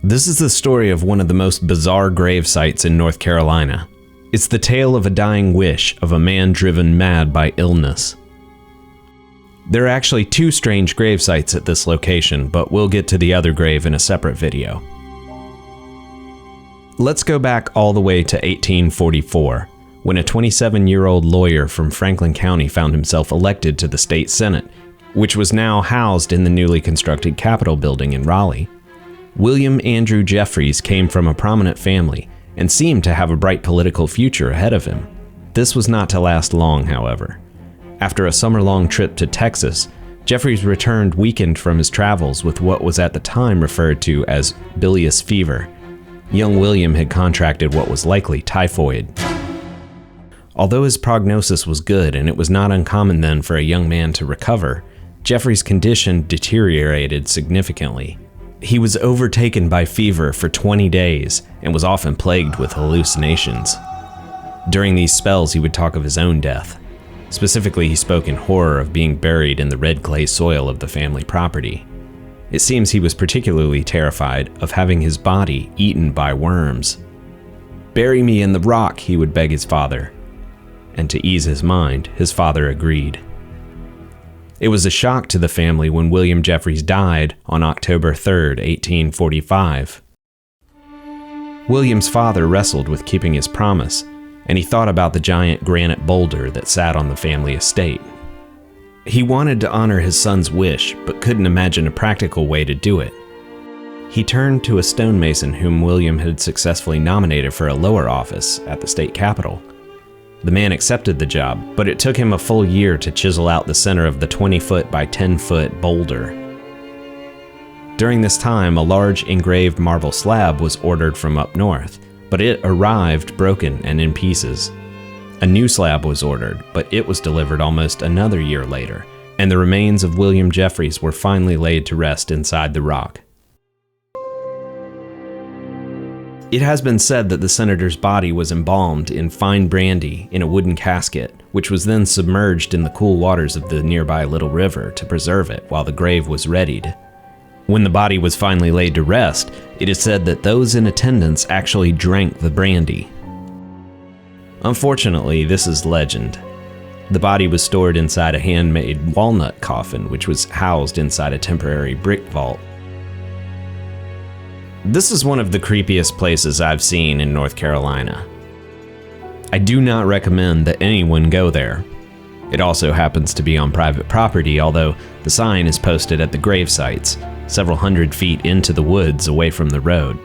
This is the story of one of the most bizarre grave sites in North Carolina. It's the tale of a dying wish of a man driven mad by illness. There are actually 2 strange grave sites at this location, but we'll get to the other grave in a separate video. Let's go back all the way to 1844, when a 27-year-old lawyer from Franklin County found himself elected to the state senate, which was now housed in the newly constructed Capitol building in Raleigh. William Andrew Jeffries came from a prominent family and seemed to have a bright political future ahead of him. This was not to last long, however. After a summer-long trip to Texas, Jeffries returned weakened from his travels with what was at the time referred to as bilious fever. Young William had contracted what was likely typhoid. Although his prognosis was good and it was not uncommon then for a young man to recover, Jeffries' condition deteriorated significantly. He was overtaken by fever for 20 days and was often plagued with hallucinations. During these spells, he would talk of his own death. Specifically, he spoke in horror of being buried in the red clay soil of the family property. It seems he was particularly terrified of having his body eaten by worms. "Bury me in the rock," he would beg his father. And to ease his mind, his father agreed. It was a shock to the family when William Jeffries died on October 3, 1845. William's father wrestled with keeping his promise, and he thought about the giant granite boulder that sat on the family estate. He wanted to honor his son's wish, but couldn't imagine a practical way to do it. He turned to a stonemason whom William had successfully nominated for a lower office at the state capitol. The man accepted the job, but it took him a full year to chisel out the center of the 20-foot by 10-foot boulder. During this time, a large engraved marble slab was ordered from up north, but it arrived broken and in pieces. A new slab was ordered, but it was delivered almost another year later, and the remains of William Jeffries were finally laid to rest inside the rock. It has been said that the senator's body was embalmed in fine brandy in a wooden casket, which was then submerged in the cool waters of the nearby Little River to preserve it while the grave was readied. When the body was finally laid to rest, it is said that those in attendance actually drank the brandy. Unfortunately, this is legend. The body was stored inside a handmade walnut coffin, which was housed inside a temporary brick vault. This is one of the creepiest places I've seen in North Carolina. I do not recommend that anyone go there. It also happens to be on private property, although the sign is posted at the grave sites, several hundred feet into the woods away from the road.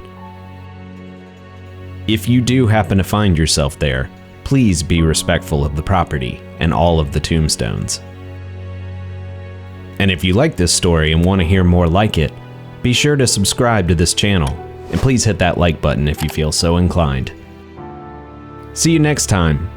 If you do happen to find yourself there, please be respectful of the property and all of the tombstones. And if you like this story and want to hear more like it, be sure to subscribe to this channel, and please hit that like button if you feel so inclined. See you next time.